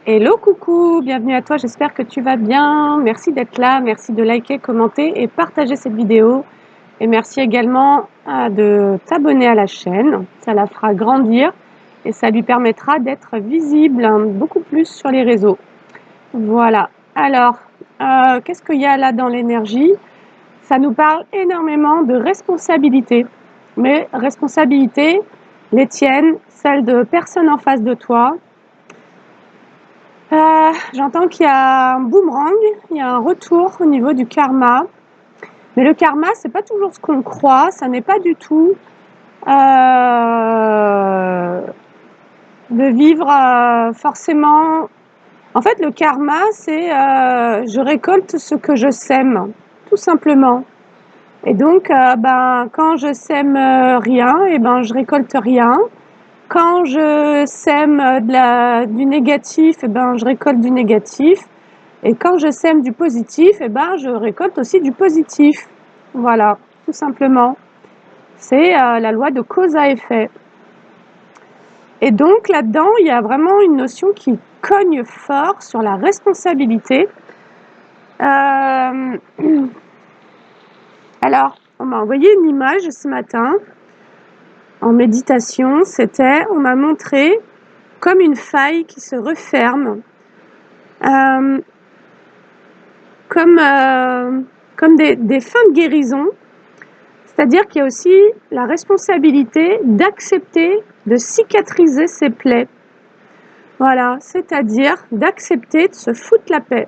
Hello, coucou, bienvenue à toi, j'espère que tu vas bien. Merci d'être là, merci de liker, commenter et partager cette vidéo. Et merci également de t'abonner à la chaîne, ça la fera grandir et ça lui permettra d'être visible beaucoup plus sur les réseaux. Voilà, alors, qu'est-ce qu'il y a là dans l'énergie? Ça nous parle énormément de responsabilité, mais responsabilité, les tiennes, celles de personnes en face de toi. J'entends qu'il y a un boomerang, il y a un retour au niveau du karma. Mais le karma, c'est pas toujours ce qu'on croit, ça n'est pas du tout de vivre forcément. En fait, le karma, c'est je récolte ce que je sème, tout simplement. Et donc, quand je sème rien, et ben je récolte rien. Quand je sème du négatif, et ben je récolte du négatif. Et quand je sème du positif, eh ben, je récolte aussi du positif. Voilà, tout simplement. C'est la loi de cause à effet. Et donc là-dedans, il y a vraiment une notion qui cogne fort sur la responsabilité. Alors, on m'a envoyé une image ce matin en méditation. On m'a montré comme une faille qui se referme. Comme des fins de guérison. C'est-à-dire qu'il y a aussi la responsabilité d'accepter de cicatriser ses plaies. Voilà, c'est-à-dire d'accepter de se foutre la paix.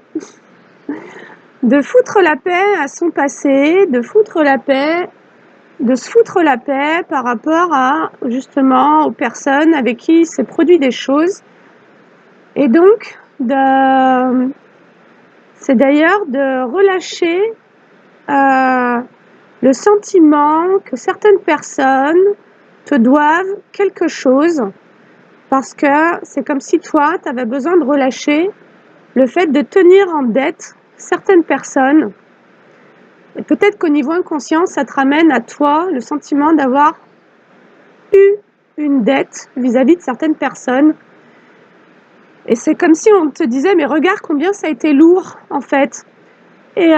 De foutre la paix à son passé, de se foutre la paix par rapport à, justement, aux personnes avec qui il s'est produit des choses. Et donc, c'est d'ailleurs de relâcher le sentiment que certaines personnes te doivent quelque chose parce que c'est comme si toi, tu avais besoin de relâcher le fait de tenir en dette certaines personnes. Et peut-être qu'au niveau inconscient, ça te ramène à toi le sentiment d'avoir eu une dette vis-à-vis de certaines personnes. Et c'est comme si on te disait, mais regarde combien ça a été lourd, en fait. Et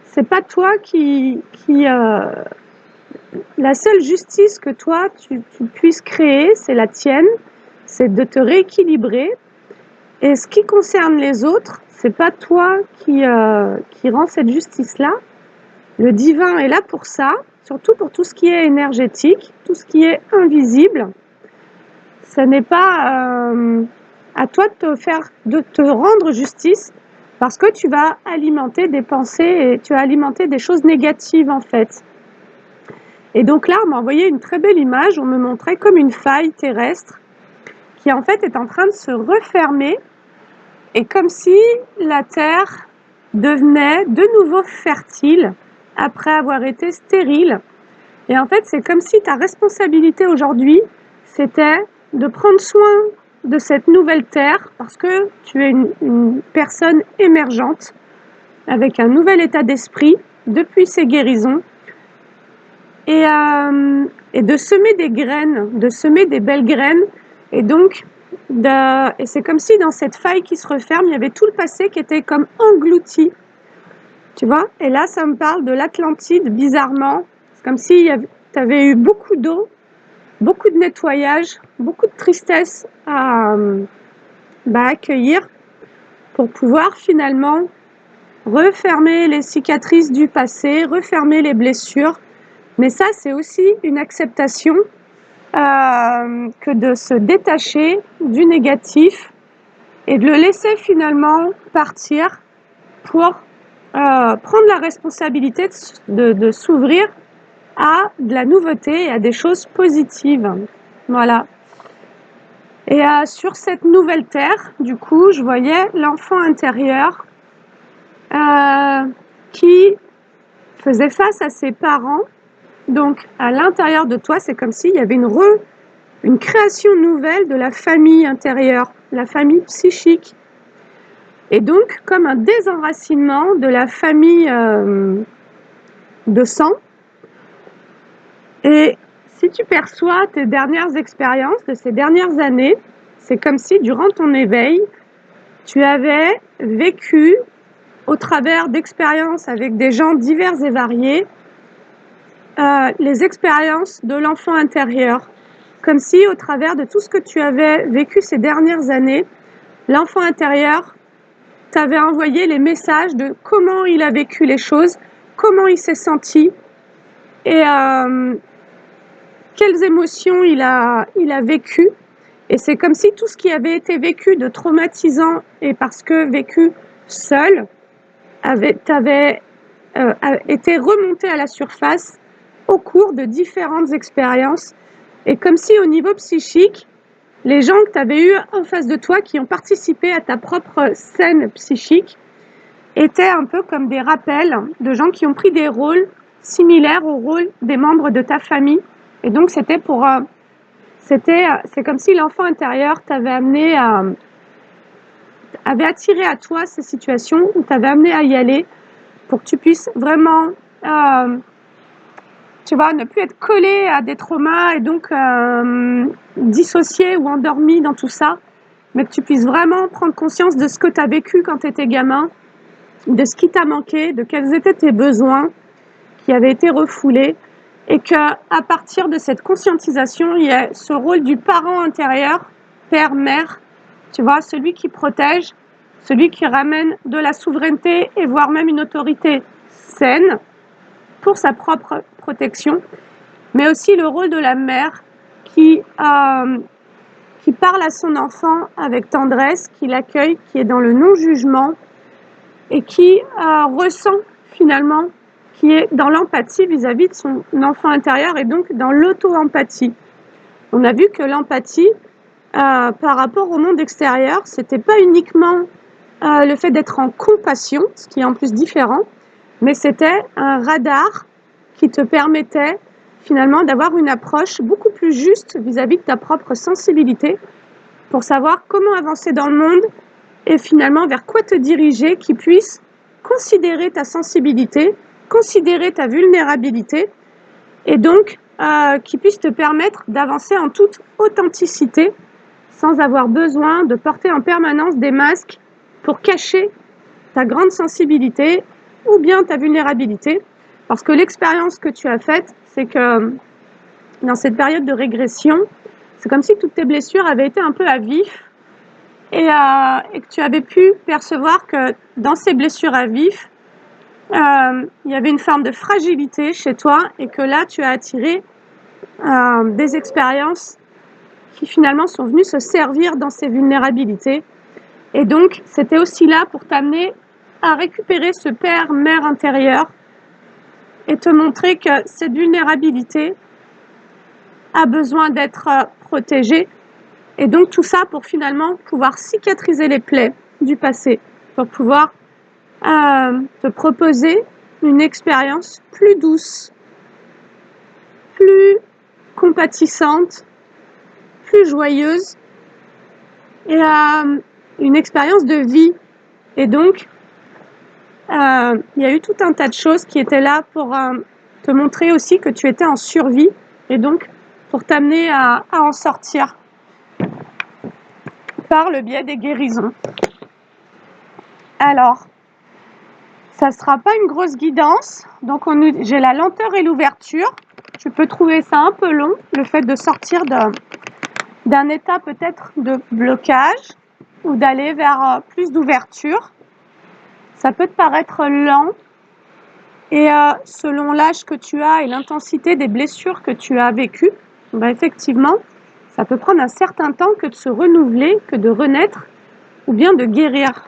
c'est pas toi la seule justice que toi, tu puisses créer, c'est la tienne, c'est de te rééquilibrer. Et ce qui concerne les autres, c'est pas toi qui rend cette justice-là. Le divin est là pour ça, surtout pour tout ce qui est énergétique, tout ce qui est invisible. Ce n'est pas à toi de te rendre justice parce que tu vas alimenter des pensées et tu vas alimenter des choses négatives en fait. Et donc là, on m'a envoyé une très belle image, on me montrait comme une faille terrestre qui en fait est en train de se refermer et comme si la terre devenait de nouveau fertile après avoir été stérile. Et en fait, c'est comme si ta responsabilité aujourd'hui, c'était de prendre soin de cette nouvelle terre parce que tu es une personne émergente avec un nouvel état d'esprit depuis ces guérisons et de semer des graines, de semer des belles graines et donc et c'est comme si dans cette faille qui se referme, il y avait tout le passé qui était comme englouti, tu vois. Et là, ça me parle de l'Atlantide, bizarrement. C'est comme si tu avais eu beaucoup d'eau, beaucoup de nettoyage, beaucoup de tristesse à accueillir pour pouvoir finalement refermer les cicatrices du passé, refermer les blessures. Mais ça, c'est aussi une acceptation que de se détacher du négatif et de le laisser finalement partir pour prendre la responsabilité de s'ouvrir à de la nouveauté et à des choses positives. Voilà. Et sur cette nouvelle terre, du coup, je voyais l'enfant intérieur qui faisait face à ses parents. Donc, à l'intérieur de toi, c'est comme s'il y avait une création nouvelle de la famille intérieure, la famille psychique. Et donc, comme un désenracinement de la famille de sang. Et si tu perçois tes dernières expériences de ces dernières années, c'est comme si durant ton éveil, tu avais vécu au travers d'expériences avec des gens divers et variés, les expériences de l'enfant intérieur. Comme si au travers de tout ce que tu avais vécu ces dernières années, l'enfant intérieur t'avait envoyé les messages de comment il a vécu les choses, comment il s'est senti et quelles émotions il a vécu. Et c'est comme si tout ce qui avait été vécu de traumatisant et parce que vécu seul t'avait été remonté à la surface au cours de différentes expériences. Et comme si au niveau psychique, les gens que tu avais eu en face de toi qui ont participé à ta propre scène psychique étaient un peu comme des rappels de gens qui ont pris des rôles similaires aux rôles des membres de ta famille. Et donc c'est comme si l'enfant intérieur t'avait avait attiré à toi ces situations ou t'avait amené à y aller pour que tu puisses vraiment tu vois, ne plus être collé à des traumas et donc dissocié ou endormi dans tout ça, mais que tu puisses vraiment prendre conscience de ce que tu as vécu quand tu étais gamin, de ce qui t'a manqué, de quels étaient tes besoins qui avaient été refoulés, et qu'à partir de cette conscientisation, il y a ce rôle du parent intérieur, père, mère, tu vois, celui qui protège, celui qui ramène de la souveraineté et voire même une autorité saine pour sa propre protection, mais aussi le rôle de la mère qui parle à son enfant avec tendresse, qui l'accueille, qui est dans le non-jugement et qui ressent finalement, qui est dans l'empathie vis-à-vis de son enfant intérieur et donc dans l'auto-empathie. On a vu que l'empathie par rapport au monde extérieur, c'était pas uniquement le fait d'être en compassion, ce qui est en plus différent, mais c'était un radar qui te permettait finalement d'avoir une approche beaucoup plus juste vis-à-vis de ta propre sensibilité pour savoir comment avancer dans le monde et finalement vers quoi te diriger qui puisse considérer ta sensibilité, considérer ta vulnérabilité et donc qui puisse te permettre d'avancer en toute authenticité sans avoir besoin de porter en permanence des masques pour cacher ta grande sensibilité ou bien ta vulnérabilité. Parce que l'expérience que tu as faite, c'est que dans cette période de régression, c'est comme si toutes tes blessures avaient été un peu à vif et que tu avais pu percevoir que dans ces blessures à vif, il y avait une forme de fragilité chez toi et que là, tu as attiré des expériences qui finalement sont venues se servir dans ces vulnérabilités. Et donc, c'était aussi là pour t'amener à récupérer ce père-mère intérieur et te montrer que cette vulnérabilité a besoin d'être protégée. Et donc tout ça pour finalement pouvoir cicatriser les plaies du passé, pour pouvoir te proposer une expérience plus douce, plus compatissante, plus joyeuse et une expérience de vie. Et donc, il y a eu tout un tas de choses qui étaient là pour te montrer aussi que tu étais en survie et donc pour t'amener à en sortir par le biais des guérisons. Alors, ça ne sera pas une grosse guidance, donc j'ai la lenteur et l'ouverture. Tu peux trouver ça un peu long, le fait de sortir d'un état peut-être de blocage ou d'aller vers plus d'ouverture. Ça peut te paraître lent et selon l'âge que tu as et l'intensité des blessures que tu as vécues, effectivement, ça peut prendre un certain temps que de se renouveler, que de renaître ou bien de guérir.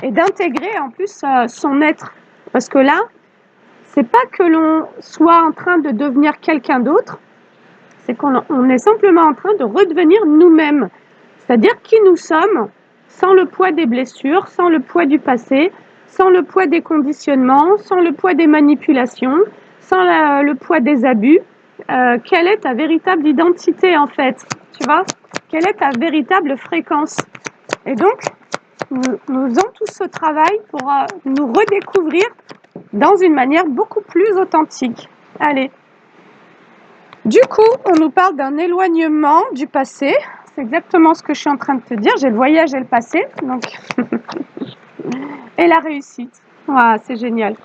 Et d'intégrer en plus son être. Parce que là, c'est pas que l'on soit en train de devenir quelqu'un d'autre, c'est qu'on est simplement en train de redevenir nous-mêmes. C'est-à-dire qui nous sommes sans le poids des blessures, sans le poids du passé, sans le poids des conditionnements, sans le poids des manipulations, sans le poids des abus. Quelle est ta véritable identité en fait? Tu vois? Quelle est ta véritable fréquence? Et donc, nous faisons tout ce travail pour nous redécouvrir dans une manière beaucoup plus authentique. Allez. Du coup, on nous parle d'un éloignement du passé. c'est exactement ce que je suis en train de te dire. J'ai le voyage et le passé, donc et la réussite. Voilà, c'est génial.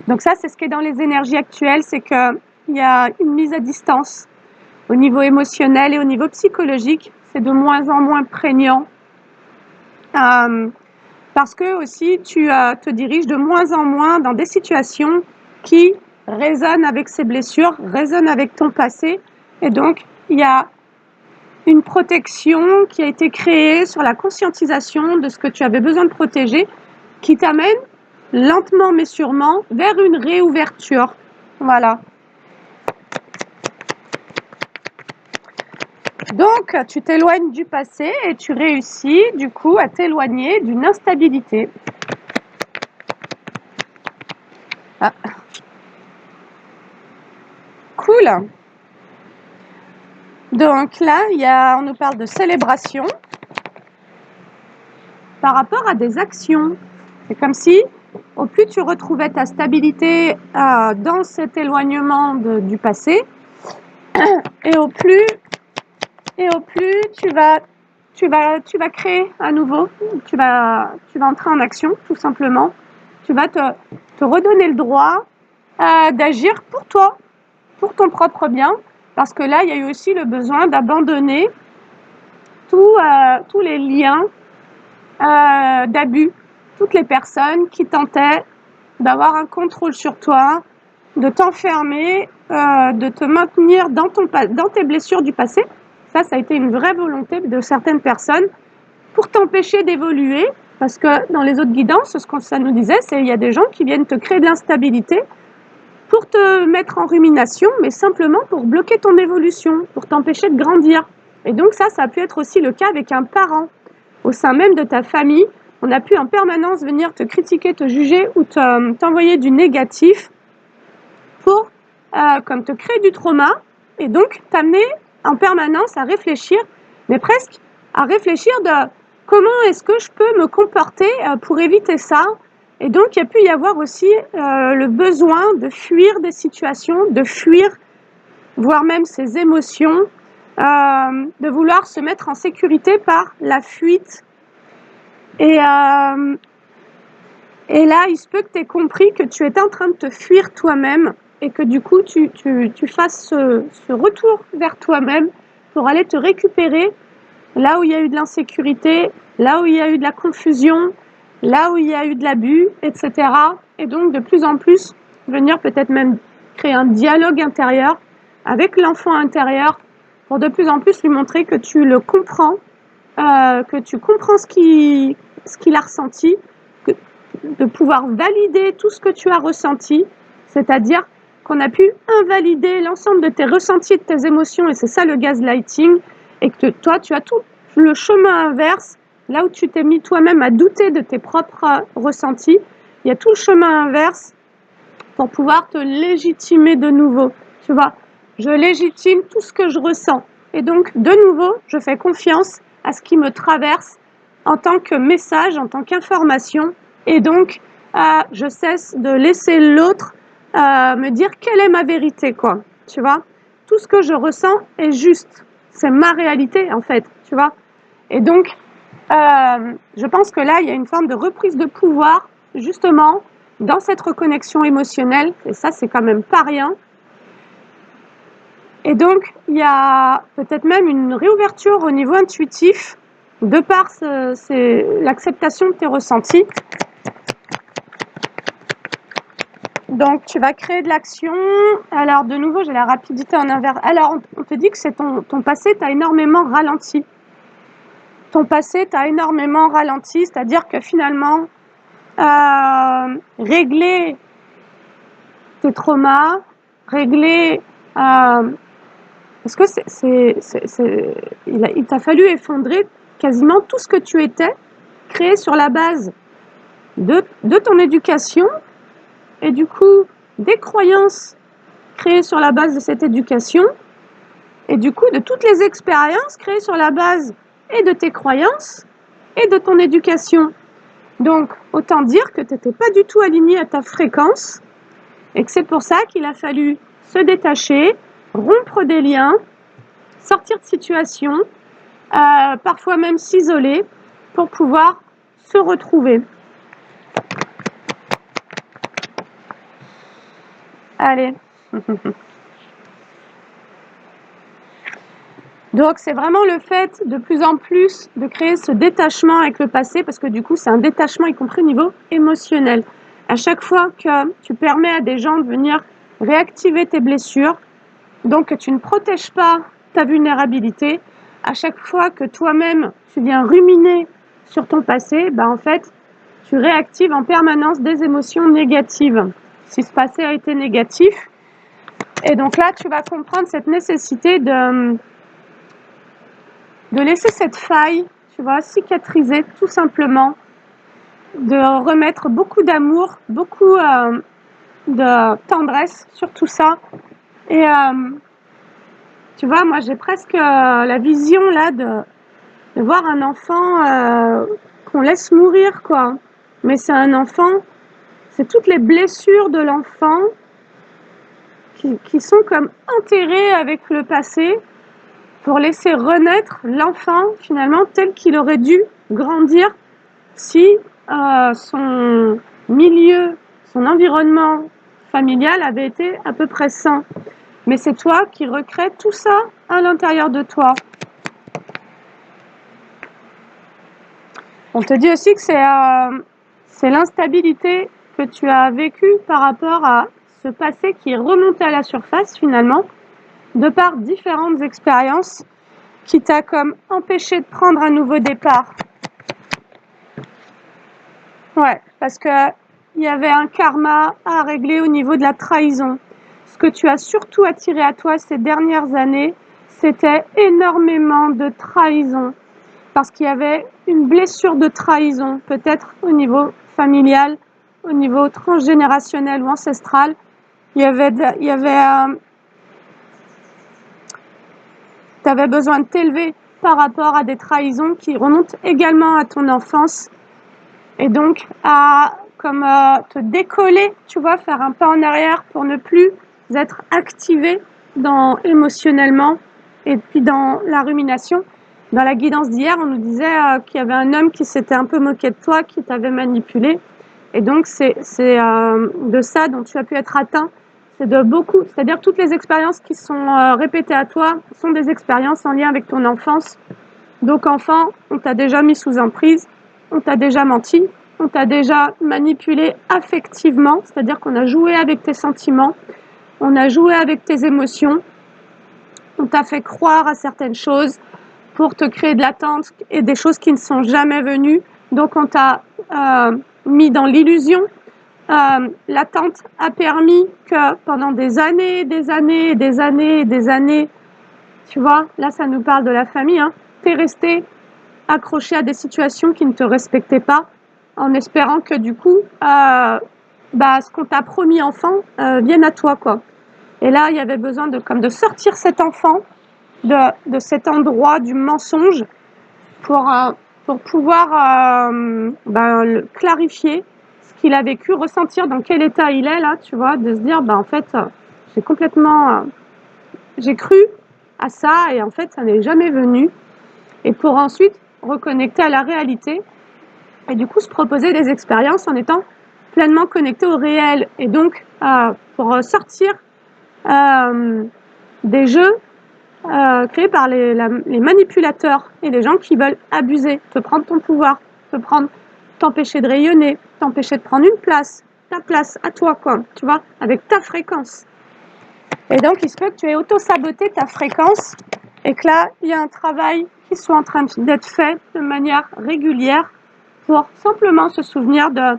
Donc ça, c'est ce qui est dans les énergies actuelles, c'est qu'il y a une mise à distance au niveau émotionnel et au niveau psychologique. C'est de moins en moins prégnant. Parce que aussi, tu te diriges de moins en moins dans des situations qui résonnent avec ces blessures, résonnent avec ton passé. Et donc, il y a une protection qui a été créée sur la conscientisation de ce que tu avais besoin de protéger, qui t'amène lentement mais sûrement vers une réouverture. Voilà. Donc, tu t'éloignes du passé et tu réussis du coup à t'éloigner d'une instabilité. Ah. Cool. Donc là, on nous parle de célébration par rapport à des actions. C'est comme si, au plus tu retrouvais ta stabilité dans cet éloignement du passé, et au plus tu vas créer à nouveau, tu vas entrer en action, tout simplement. Tu vas te redonner le droit d'agir pour toi, pour ton propre bien, parce que là, il y a eu aussi le besoin d'abandonner tous les liens d'abus, toutes les personnes qui tentaient d'avoir un contrôle sur toi, de t'enfermer, de te maintenir dans tes blessures du passé. Ça a été une vraie volonté de certaines personnes pour t'empêcher d'évoluer, parce que dans les autres guidances, ce que ça nous disait, c'est qu'il y a des gens qui viennent te créer de l'instabilité pour te mettre en rumination, mais simplement pour bloquer ton évolution, pour t'empêcher de grandir. Et donc ça a pu être aussi le cas avec un parent. Au sein même de ta famille, on a pu en permanence venir te critiquer, te juger ou t'envoyer du négatif pour comme te créer du trauma et donc t'amener en permanence à réfléchir, mais presque à réfléchir de comment est-ce que je peux me comporter pour éviter ça. Et donc il y a pu y avoir aussi le besoin de fuir des situations, de fuir, voire même ses émotions, de vouloir se mettre en sécurité par la fuite. Et là, il se peut que tu aies compris que tu étais en train de te fuir toi-même et que du coup, tu fasses ce retour vers toi-même pour aller te récupérer là où il y a eu de l'insécurité, là où il y a eu de la confusion, là où il y a eu de l'abus, etc. Et donc, de plus en plus, venir peut-être même créer un dialogue intérieur avec l'enfant intérieur pour de plus en plus lui montrer que tu le comprends, que tu comprends ce qu'il a ressenti, de pouvoir valider tout ce que tu as ressenti, c'est-à-dire qu'on a pu invalider l'ensemble de tes ressentis et de tes émotions, et c'est ça le gaslighting, et que toi, tu as tout le chemin inverse, là où tu t'es mis toi-même à douter de tes propres ressentis, il y a tout le chemin inverse pour pouvoir te légitimer de nouveau, tu vois. Je légitime tout ce que je ressens, et donc, de nouveau, je fais confiance à ce qui me traverse en tant que message, en tant qu'information, et donc je cesse de laisser l'autre me dire quelle est ma vérité, quoi, tu vois. Tout ce que je ressens est juste, c'est ma réalité en fait, tu vois. Et donc je pense que là il y a une forme de reprise de pouvoir justement dans cette reconnexion émotionnelle, et ça c'est quand même pas rien. Et donc, il y a peut-être même une réouverture au niveau intuitif, de par l'acceptation de tes ressentis. Donc, tu vas créer de l'action. Alors, de nouveau, j'ai la rapidité en inverse. Alors, on te dit que c'est ton passé t'a énormément ralenti. Ton passé t'a énormément ralenti, c'est-à-dire que finalement, régler tes traumas, régler... parce que il t'a fallu effondrer quasiment tout ce que tu étais, créé sur la base de ton éducation, et du coup, des croyances créées sur la base de cette éducation, et du coup, de toutes les expériences créées sur la base et de tes croyances et de ton éducation. Donc, autant dire que tu n'étais pas du tout aligné à ta fréquence, et que c'est pour ça qu'il a fallu se détacher, rompre des liens, sortir de situation parfois même s'isoler pour pouvoir se retrouver. Allez. Donc c'est vraiment le fait de plus en plus de créer ce détachement avec le passé, parce que du coup c'est un détachement y compris au niveau émotionnel. À chaque fois que tu permets à des gens de venir réactiver tes blessures, donc que tu ne protèges pas ta vulnérabilité, à chaque fois que toi-même tu viens ruminer sur ton passé, en fait tu réactives en permanence des émotions négatives. Si ce passé a été négatif, et donc là tu vas comprendre cette nécessité de laisser cette faille, tu vois, cicatriser tout simplement, de remettre beaucoup d'amour, beaucoup de tendresse sur tout ça. Et tu vois, moi j'ai presque la vision là de voir un enfant qu'on laisse mourir, quoi. Mais c'est un enfant, c'est toutes les blessures de l'enfant qui sont comme enterrées avec le passé, pour laisser renaître l'enfant finalement tel qu'il aurait dû grandir si son milieu, son environnement familial avait été à peu près sain. Mais c'est toi qui recrées tout ça à l'intérieur de toi. On te dit aussi que c'est l'instabilité que tu as vécue par rapport à ce passé qui est remonté à la surface finalement, de par différentes expériences qui t'a comme empêché de prendre un nouveau départ. Ouais, parce que il y avait un karma à régler au niveau de la trahison. Ce que tu as surtout attiré à toi ces dernières années, c'était énormément de trahison. Parce qu'il y avait une blessure de trahison, peut-être au niveau familial, au niveau transgénérationnel ou ancestral. Tu avais besoin de t'élever par rapport à des trahisons qui remontent également à ton enfance. Et donc, te décoller, tu vois, faire un pas en arrière pour ne plus être activé émotionnellement et puis dans la rumination. Dans la guidance d'hier, on nous disait qu'il y avait un homme qui s'était un peu moqué de toi, qui t'avait manipulé. Et donc, c'est de ça dont tu as pu être atteint. C'est de beaucoup, c'est-à-dire toutes les expériences qui sont répétées à toi sont des expériences en lien avec ton enfance. Donc, enfant, on t'a déjà mis sous emprise, on t'a déjà menti, on t'a déjà manipulé affectivement, c'est-à-dire qu'on a joué avec tes sentiments, on a joué avec tes émotions, on t'a fait croire à certaines choses pour te créer de l'attente et des choses qui ne sont jamais venues. Donc on t'a mis dans l'illusion. L'attente a permis que pendant des années, tu vois, là ça nous parle de la famille, t'es resté accroché à des situations qui ne te respectaient pas, en espérant que du coup, ce qu'on t'a promis enfant vienne à toi, quoi. Et là, il y avait besoin de sortir cet enfant de cet endroit du mensonge pour pouvoir le clarifier ce qu'il a vécu, ressentir dans quel état il est là, tu vois, de se dire, en fait, j'ai cru à ça et en fait, ça n'est jamais venu. Et pour ensuite reconnecter à la réalité et du coup se proposer des expériences en étant pleinement connecté au réel. Et donc, pour sortir des jeux créés par les manipulateurs et les gens qui veulent abuser, te prendre ton pouvoir, t'empêcher de rayonner, t'empêcher de prendre ta place à toi, quoi, tu vois, avec ta fréquence. Et donc, il se peut que tu aies auto-saboté ta fréquence et que là, il y a un travail qui soit en train d'être fait de manière régulière pour simplement se souvenir de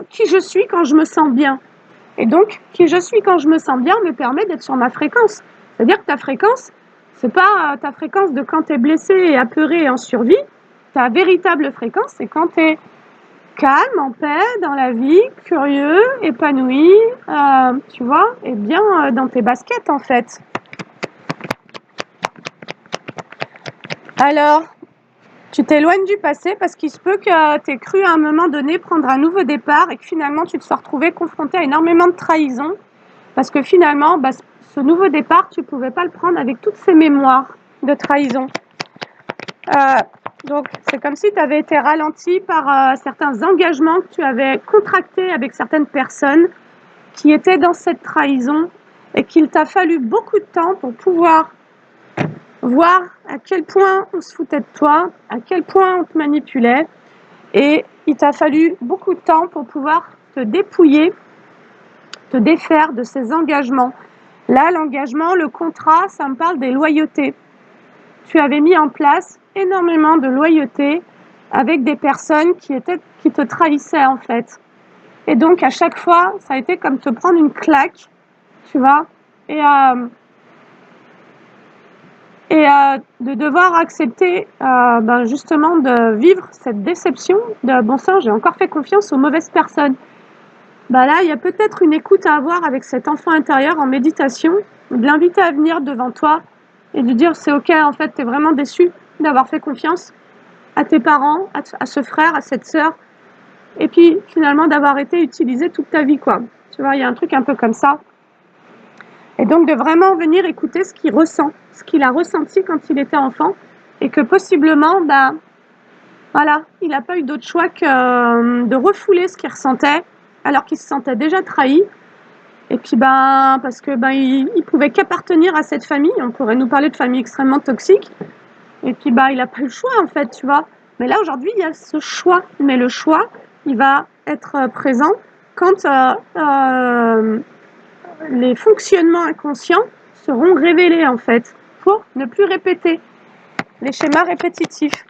qui je suis quand je me sens bien. Et donc, qui je suis quand je me sens bien me permet d'être sur ma fréquence. C'est-à-dire que ta fréquence, c'est pas ta fréquence de quand tu es blessé et apeuré et en survie. Ta véritable fréquence, c'est quand tu es calme, en paix, dans la vie, curieux, épanoui, tu vois, et bien dans tes baskets, en fait. Alors, tu t'éloignes du passé parce qu'il se peut que tu aies cru à un moment donné prendre un nouveau départ et que finalement tu te sois retrouvé confronté à énormément de trahison parce que finalement, ce nouveau départ, tu ne pouvais pas le prendre avec toutes ces mémoires de trahison. Donc, c'est comme si tu avais été ralenti par certains engagements que tu avais contractés avec certaines personnes qui étaient dans cette trahison et qu'il t'a fallu beaucoup de temps pour pouvoir voir à quel point on se foutait de toi, à quel point on te manipulait. Et il t'a fallu beaucoup de temps pour pouvoir te dépouiller, te défaire de ces engagements. Là, l'engagement, le contrat, ça me parle des loyautés. Tu avais mis en place énormément de loyauté avec des personnes qui te trahissaient en fait. Et donc à chaque fois, ça a été comme te prendre une claque, tu vois, et de devoir accepter justement de vivre cette déception de bon sang, j'ai encore fait confiance aux mauvaises personnes. Là, il y a peut-être une écoute à avoir avec cet enfant intérieur en méditation, de l'inviter à venir devant toi et de dire c'est ok, en fait, tu es vraiment déçu d'avoir fait confiance à tes parents, à ce frère, à cette sœur, et puis finalement d'avoir été utilisé toute ta vie, quoi. Tu vois, il y a un truc un peu comme ça. Et donc de vraiment venir écouter ce qu'il ressent, ce qu'il a ressenti quand il était enfant, et que possiblement, voilà, il n'a pas eu d'autre choix que de refouler ce qu'il ressentait, alors qu'il se sentait déjà trahi. Et puis parce que il pouvait qu'appartenir à cette famille. On pourrait nous parler de famille extrêmement toxique. Et puis il n'a pas eu le choix en fait, tu vois. Mais là aujourd'hui il y a ce choix. Mais le choix, il va être présent quand les fonctionnements inconscients seront révélés en fait, pour ne plus répéter les schémas répétitifs.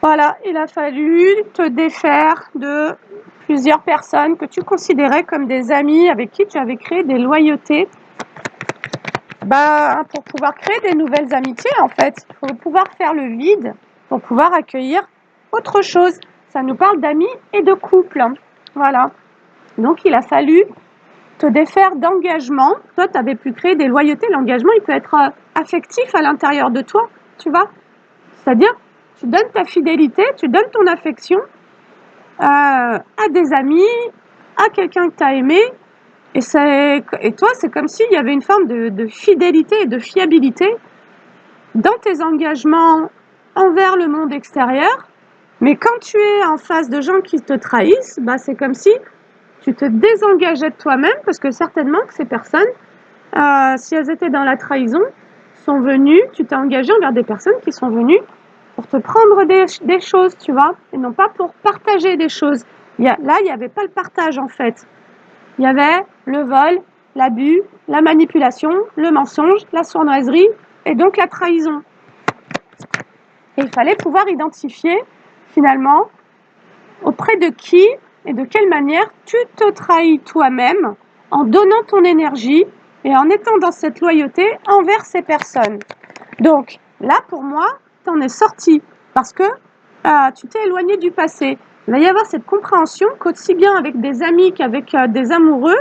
Voilà, il a fallu te défaire de plusieurs personnes que tu considérais comme des amis avec qui tu avais créé des loyautés pour pouvoir créer des nouvelles amitiés en fait. Il faut pouvoir faire le vide pour pouvoir accueillir autre chose. Ça nous parle d'amis et de couple. Voilà. Donc il a fallu te défaire d'engagement. Toi, tu avais pu créer des loyautés. L'engagement, il peut être affectif à l'intérieur de toi, tu vois. C'est-à-dire, tu donnes ta fidélité, tu donnes ton affection à des amis, à quelqu'un que tu as aimé. Et toi, c'est comme s'il y avait une forme de fidélité et de fiabilité dans tes engagements envers le monde extérieur. Mais quand tu es en face de gens qui te trahissent, c'est comme si tu te désengageais de toi-même, parce que certainement que ces personnes, si elles étaient dans la trahison, sont venues, tu t'es engagé envers des personnes qui sont venues pour te prendre des choses, tu vois, et non pas pour partager des choses. Là, il n'y avait pas le partage en fait. Il y avait le vol, l'abus, la manipulation, le mensonge, la sournoiserie et donc la trahison. Et il fallait pouvoir identifier finalement auprès de qui et de quelle manière tu te trahis toi-même en donnant ton énergie et en étant dans cette loyauté envers ces personnes. Donc là, pour moi, tu en es sorti parce que tu t'es éloigné du passé. Il va y avoir cette compréhension qu'aussi bien avec des amis qu'avec des amoureux,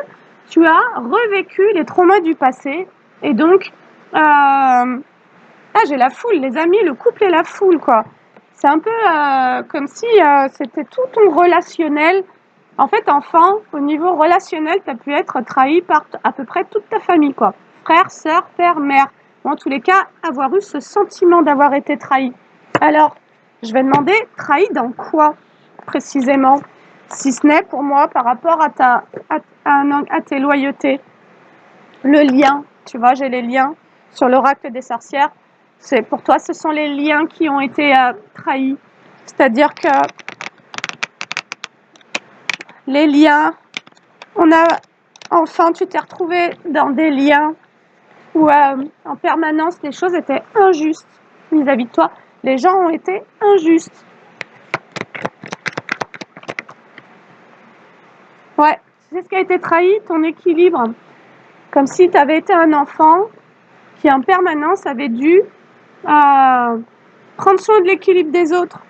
tu as revécu les traumas du passé. Et donc, j'ai la foule, les amis, le couple et la foule, quoi. C'est un peu comme si c'était tout ton relationnel. En fait, enfant, au niveau relationnel, tu as pu être trahi par à peu près toute ta famille, quoi. Frère, sœur, père, mère. Ou en tous les cas, avoir eu ce sentiment d'avoir été trahi. Alors, je vais demander, trahi dans quoi précisément? Si ce n'est pour moi par rapport à tes loyautés. Le lien, tu vois, j'ai les liens sur l'oracle des sorcières. Pour toi, ce sont les liens qui ont été trahis. C'est-à-dire que les liens, enfant, tu t'es retrouvé dans des liens où en permanence les choses étaient injustes vis-à-vis de toi. Les gens ont été injustes. Ouais, c'est ce qui a été trahi, ton équilibre. Comme si tu avais été un enfant qui en permanence avait dû prendre soin de l'équilibre des autres.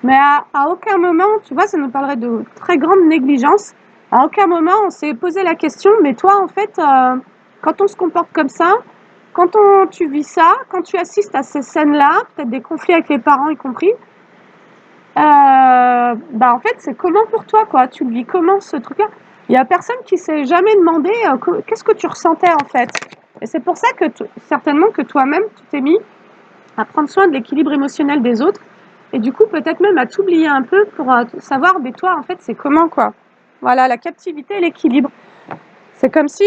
Mais à aucun moment, tu vois, ça nous parlerait de très grande négligence. À aucun moment, on s'est posé la question, mais toi, en fait, quand on se comporte comme ça, quand tu vis ça, quand tu assistes à ces scènes-là, peut-être des conflits avec les parents y compris, en fait, c'est comment pour toi, quoi? Tu le vis comment, ce truc-là? Il y a personne qui s'est jamais demandé qu'est-ce que tu ressentais en fait. Et c'est pour ça que certainement que toi-même, tu t'es mis à prendre soin de l'équilibre émotionnel des autres et du coup peut-être même à t'oublier un peu pour savoir, mais toi en fait c'est comment quoi. Voilà, la captivité et l'équilibre. C'est comme si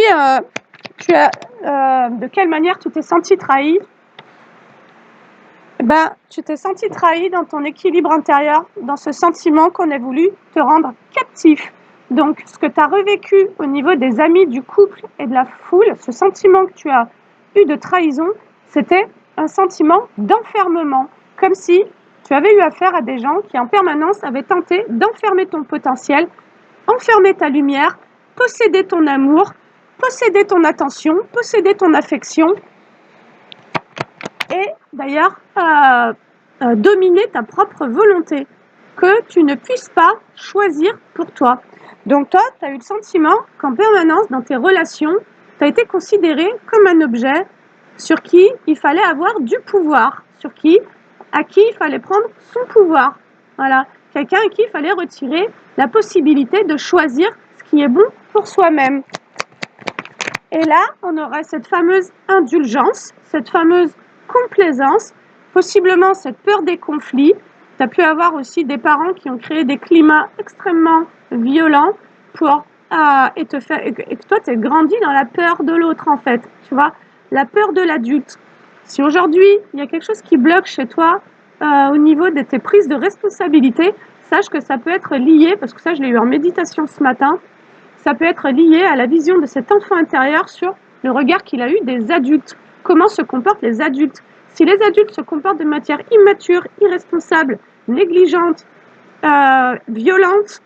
de quelle manière tu t'es senti trahi. Ben, tu t'es senti trahi dans ton équilibre intérieur, dans ce sentiment qu'on a voulu te rendre captif. Donc, ce que tu as revécu au niveau des amis, du couple et de la foule, ce sentiment que tu as eu de trahison, c'était un sentiment d'enfermement, comme si tu avais eu affaire à des gens qui en permanence avaient tenté d'enfermer ton potentiel, enfermer ta lumière, posséder ton amour, posséder ton attention, posséder ton affection, et d'ailleurs dominer ta propre volonté, que tu ne puisses pas choisir pour toi. Donc toi, tu as eu le sentiment qu'en permanence, dans tes relations, tu as été considéré comme un objet sur qui il fallait avoir du pouvoir, à qui il fallait prendre son pouvoir. Voilà, quelqu'un à qui il fallait retirer la possibilité de choisir ce qui est bon pour soi-même. Et là, on aurait cette fameuse indulgence, cette fameuse complaisance, possiblement cette peur des conflits. Tu as pu avoir aussi des parents qui ont créé des climats extrêmement violents et que toi, tu es grandi dans la peur de l'autre, en fait. Tu vois, la peur de l'adulte. Si aujourd'hui, il y a quelque chose qui bloque chez toi au niveau de tes prises de responsabilité, sache que ça peut être lié, parce que ça, je l'ai eu en méditation ce matin, ça peut être lié à la vision de cet enfant intérieur sur le regard qu'il a eu des adultes. Comment se comportent les adultes? Si les adultes se comportent de manière immature, irresponsable, négligente, violente,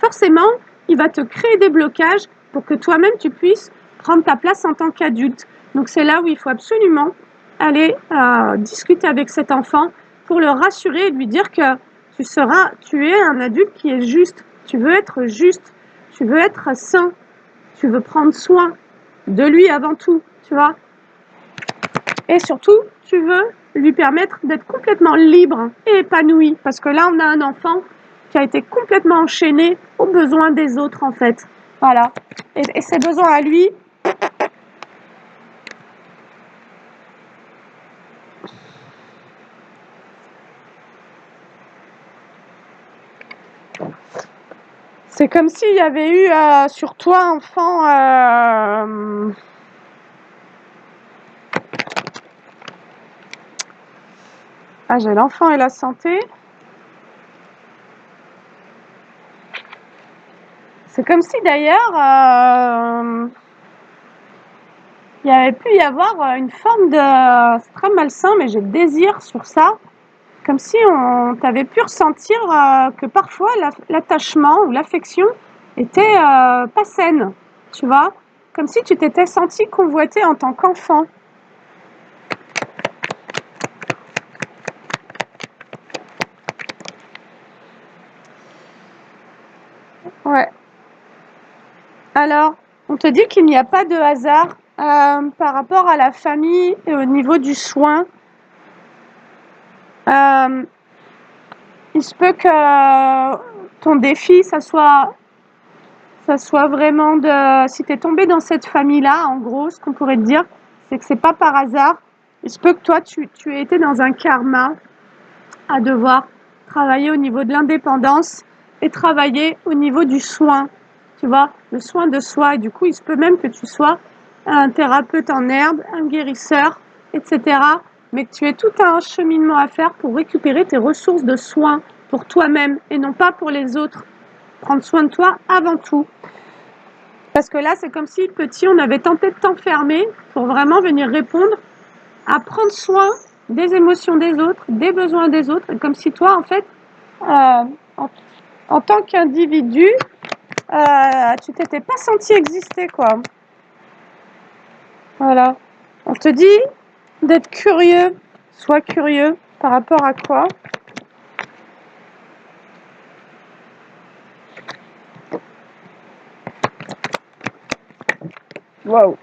forcément, il va te créer des blocages pour que toi-même tu puisses prendre ta place en tant qu'adulte. Donc c'est là où il faut absolument aller discuter avec cet enfant pour le rassurer et lui dire que tu es un adulte qui est juste. Tu veux être juste, tu veux être sain, tu veux prendre soin de lui avant tout, tu vois. Et surtout, tu veux lui permettre d'être complètement libre et épanoui. Parce que là, on a un enfant qui a été complètement enchaîné aux besoins des autres, en fait. Voilà. Et ses besoins à lui, c'est comme s'il y avait eu sur toi, enfant, j'ai l'enfant et la santé. C'est comme si d'ailleurs, il y avait pu y avoir une forme de... C'est très malsain, mais j'ai le désir sur ça. Comme si on t'avait pu ressentir que parfois l'attachement ou l'affection était pas saine, tu vois. Comme si tu t'étais senti convoité en tant qu'enfant. Ouais. Alors, on te dit qu'il n'y a pas de hasard par rapport à la famille et au niveau du soin. Il se peut que ton défi, ça soit vraiment si tu es tombé dans cette famille-là, en gros, ce qu'on pourrait te dire, c'est que c'est pas par hasard. Il se peut que toi, tu aies été dans un karma à devoir travailler au niveau de l'indépendance et travailler au niveau du soin, tu vois, le soin de soi. Et du coup, il se peut même que tu sois un thérapeute en herbe, un guérisseur, etc. Mais que tu aies tout un cheminement à faire pour récupérer tes ressources de soins pour toi-même et non pas pour les autres. Prendre soin de toi avant tout. Parce que là, c'est comme si petit, on avait tenté de t'enfermer pour vraiment venir répondre à prendre soin des émotions des autres, des besoins des autres, comme si toi, en fait, en tant qu'individu, tu t'étais pas senti exister, quoi. Voilà. On te dit d'être curieux. Sois curieux par rapport à quoi? Waouh.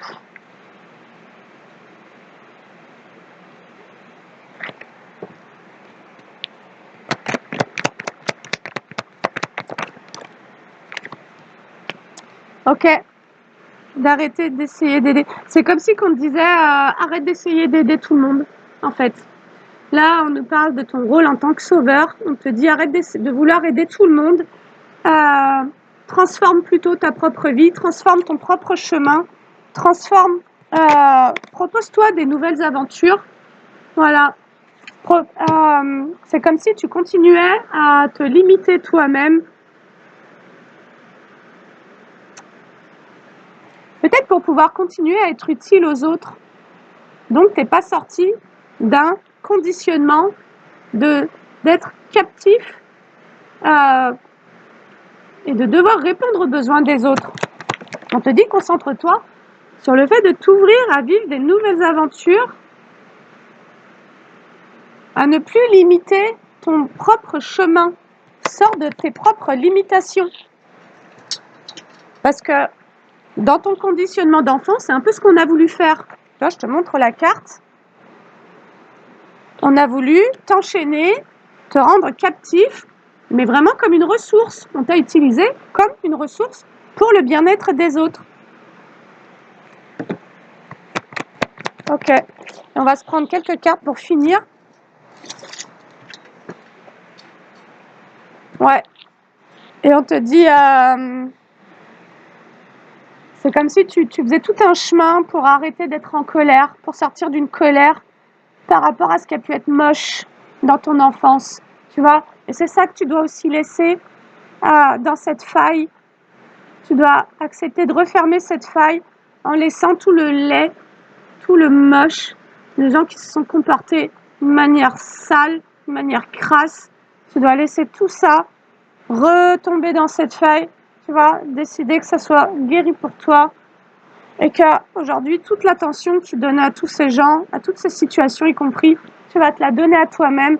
Ok, d'arrêter d'essayer d'aider. C'est comme si qu'on te disait arrête d'essayer d'aider tout le monde, en fait. Là, on nous parle de ton rôle en tant que sauveur. On te dit arrête de vouloir aider tout le monde. Transforme plutôt ta propre vie, transforme ton propre chemin, propose-toi des nouvelles aventures. Voilà. C'est comme si tu continuais à te limiter toi-même. Peut-être pour pouvoir continuer à être utile aux autres. Donc, tu n'es pas sorti d'un conditionnement d'être captif et de devoir répondre aux besoins des autres. On te dit concentre-toi sur le fait de t'ouvrir à vivre des nouvelles aventures, à ne plus limiter ton propre chemin. Sors de tes propres limitations. Parce que dans ton conditionnement d'enfant, c'est un peu ce qu'on a voulu faire. Là, je te montre la carte. On a voulu t'enchaîner, te rendre captif, mais vraiment comme une ressource. On t'a utilisé comme une ressource pour le bien-être des autres. Ok. On va se prendre quelques cartes pour finir. Ouais. Et on te dit, c'est comme si tu faisais tout un chemin pour arrêter d'être en colère, pour sortir d'une colère par rapport à ce qui a pu être moche dans ton enfance, tu vois. Et c'est ça que tu dois aussi laisser dans cette faille. Tu dois accepter de refermer cette faille en laissant tout le laid, tout le moche, les gens qui se sont comportés de manière sale, de manière crasse. Tu dois laisser tout ça retomber dans cette faille, tu vois, décider que ça soit guéri pour toi et qu'aujourd'hui, toute l'attention que tu donnes à tous ces gens, à toutes ces situations y compris, tu vas te la donner à toi-même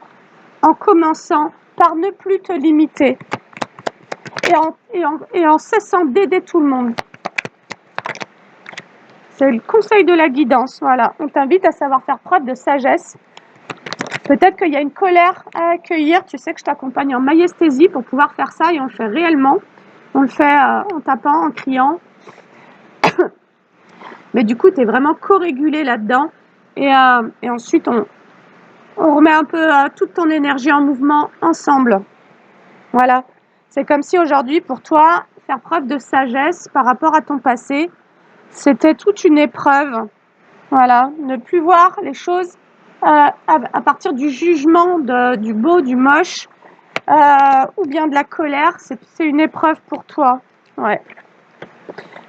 en commençant par ne plus te limiter et en cessant d'aider tout le monde. C'est le conseil de la guidance, voilà. On t'invite à savoir faire preuve de sagesse. Peut-être qu'il y a une colère à accueillir. Tu sais que je t'accompagne en maïesthésie pour pouvoir faire ça et on le fait réellement. On le fait en tapant, en criant. Mais du coup, tu es vraiment co-régulé là-dedans. Et ensuite, on remet un peu toute ton énergie en mouvement ensemble. Voilà. C'est comme si aujourd'hui, pour toi, faire preuve de sagesse par rapport à ton passé, c'était toute une épreuve. Voilà. Ne plus voir les choses à partir du jugement du beau, du moche, ou bien de la colère. C'est une épreuve pour toi. Ouais.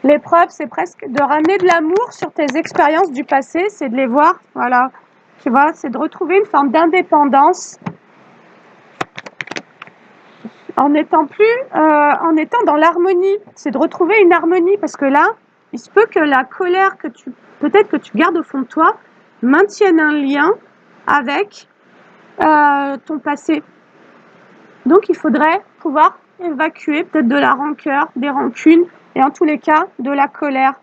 L'épreuve, c'est presque de ramener de l'amour sur tes expériences du passé, c'est de les voir, voilà, tu vois, c'est de retrouver une forme d'indépendance en étant dans l'harmonie, c'est de retrouver une harmonie, parce que là, il se peut que la colère peut-être que tu gardes au fond de toi, maintienne un lien avec ton passé. Donc, il faudrait pouvoir évacuer peut-être de la rancœur, des rancunes, et en tous les cas, de la colère.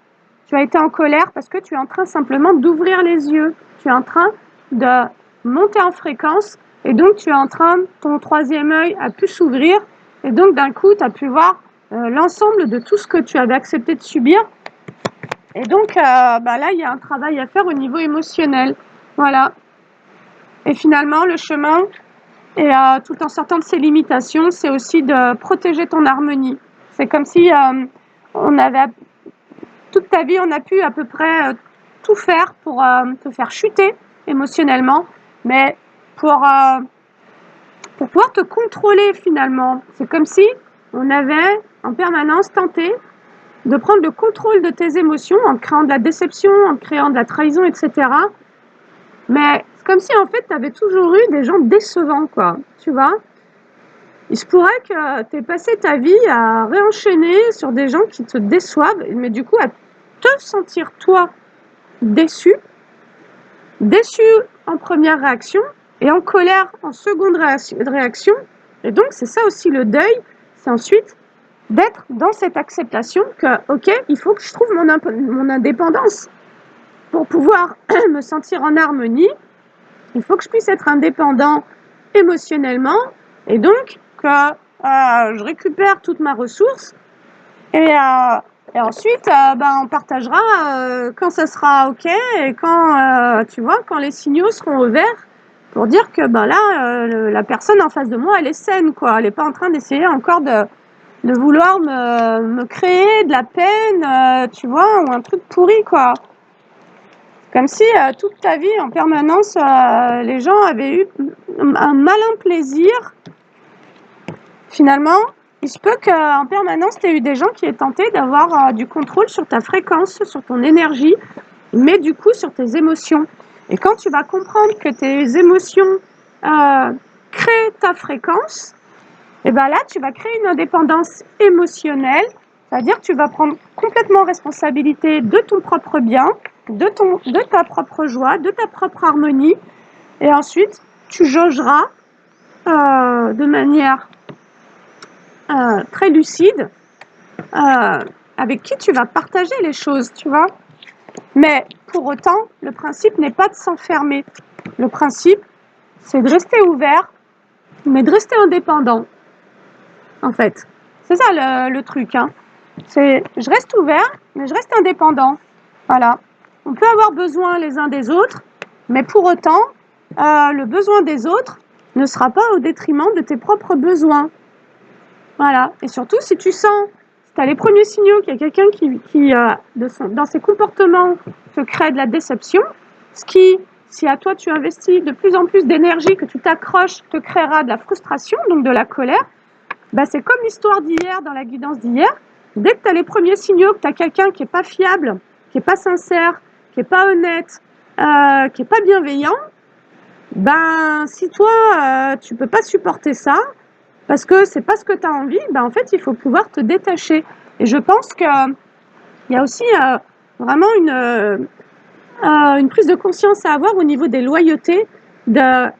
Tu as été en colère parce que tu es en train simplement d'ouvrir les yeux. Tu es en train de monter en fréquence et donc tu es en train, ton troisième œil a pu s'ouvrir et donc d'un coup, tu as pu voir l'ensemble de tout ce que tu avais accepté de subir. Et donc là, il y a un travail à faire au niveau émotionnel. Voilà. Et finalement, le chemin, et tout en sortant de ses limitations, c'est aussi de protéger ton harmonie. C'est comme si toute ta vie, on a pu à peu près tout faire pour te faire chuter émotionnellement, mais pour pouvoir te contrôler finalement. C'est comme si on avait en permanence tenté de prendre le contrôle de tes émotions en créant de la déception, en créant de la trahison, etc. Mais c'est comme si en fait tu avais toujours eu des gens décevants, quoi, tu vois. Il se pourrait que tu aies passé ta vie à réenchaîner sur des gens qui te déçoivent, mais du coup à te sentir toi déçu en première réaction et en colère en seconde réaction. Et donc c'est ça aussi le deuil, c'est ensuite d'être dans cette acceptation que ok, il faut que je trouve mon indépendance pour pouvoir me sentir en harmonie. Il faut que je puisse être indépendant émotionnellement et donc que je récupère toute ma ressource et Et ensuite, on partagera quand ça sera OK et quand, tu vois, quand les signaux seront au vert pour dire que là, la personne en face de moi, elle est saine, quoi. Elle n'est pas en train d'essayer encore de vouloir me créer de la peine, tu vois, ou un truc pourri, quoi. Comme si toute ta vie, en permanence, les gens avaient eu un malin plaisir. Finalement, il se peut qu'en permanence, tu aies eu des gens qui aient tenté d'avoir du contrôle sur ta fréquence, sur ton énergie, mais du coup sur tes émotions. Et quand tu vas comprendre que tes émotions créent ta fréquence, et là, tu vas créer une indépendance émotionnelle, c'est-à-dire que tu vas prendre complètement responsabilité de ton propre bien, de ta propre joie, de ta propre harmonie, et ensuite, tu jaugeras de manière très lucide avec qui tu vas partager les choses, tu vois. Mais pour autant, le principe n'est pas de s'enfermer. Le principe, c'est de rester ouvert, mais de rester indépendant, en fait. C'est ça le truc, hein. C'est je reste ouvert, mais je reste indépendant. Voilà. On peut avoir besoin les uns des autres, mais pour autant, le besoin des autres ne sera pas au détriment de tes propres besoins. Voilà. Et surtout, si tu sens, si tu as les premiers signaux qu'il y a quelqu'un qui dans ses comportements, te crée de la déception, ce qui, si à toi tu investis de plus en plus d'énergie, que tu t'accroches, te créera de la frustration, donc de la colère, c'est comme l'histoire d'hier, dans la guidance d'hier. Dès que tu as les premiers signaux que tu as quelqu'un qui n'est pas fiable, qui n'est pas sincère, qui n'est pas honnête, qui n'est pas bienveillant, si toi, tu ne peux pas supporter ça, parce que c'est pas ce que tu as envie, en fait, il faut pouvoir te détacher. Et je pense qu'il y a aussi vraiment une prise de conscience à avoir au niveau des loyautés, de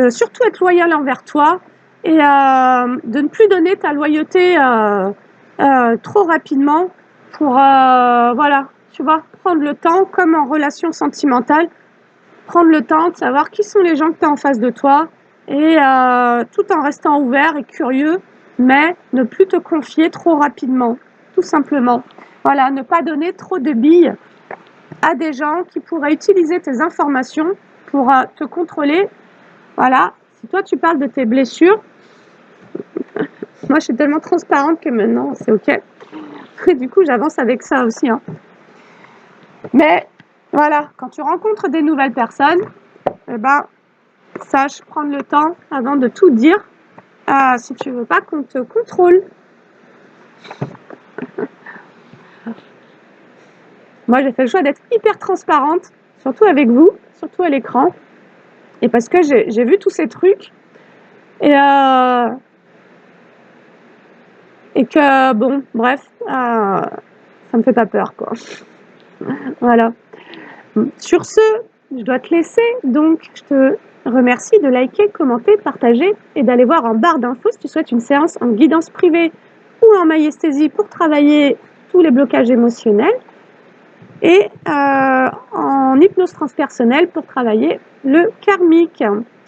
surtout être loyal envers toi et de ne plus donner ta loyauté trop rapidement pour, voilà, tu vois, prendre le temps, comme en relation sentimentale, prendre le temps de savoir qui sont les gens que tu as en face de toi et tout en restant ouvert et curieux, mais ne plus te confier trop rapidement, tout simplement. Voilà, ne pas donner trop de billes à des gens qui pourraient utiliser tes informations pour te contrôler. Voilà, si toi tu parles de tes blessures, moi je suis tellement transparente que maintenant c'est OK. Et du coup j'avance avec ça aussi, hein. Mais voilà, quand tu rencontres des nouvelles personnes, sache prendre le temps avant de tout dire si tu veux pas qu'on te contrôle. Moi j'ai fait le choix d'être hyper transparente, surtout avec vous, surtout à l'écran, et parce que j'ai vu tous ces trucs et que bon, bref, ça me fait pas peur, quoi. Voilà. Sur ce, je dois te laisser, donc je te remercie de liker, commenter, partager et d'aller voir en barre d'infos si tu souhaites une séance en guidance privée ou en maïesthésie pour travailler tous les blocages émotionnels et en hypnose transpersonnelle pour travailler le karmique.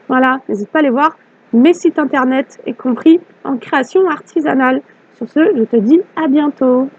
Voilà, n'hésite pas à aller voir mes sites internet, y compris en création artisanale. Sur ce, je te dis à bientôt.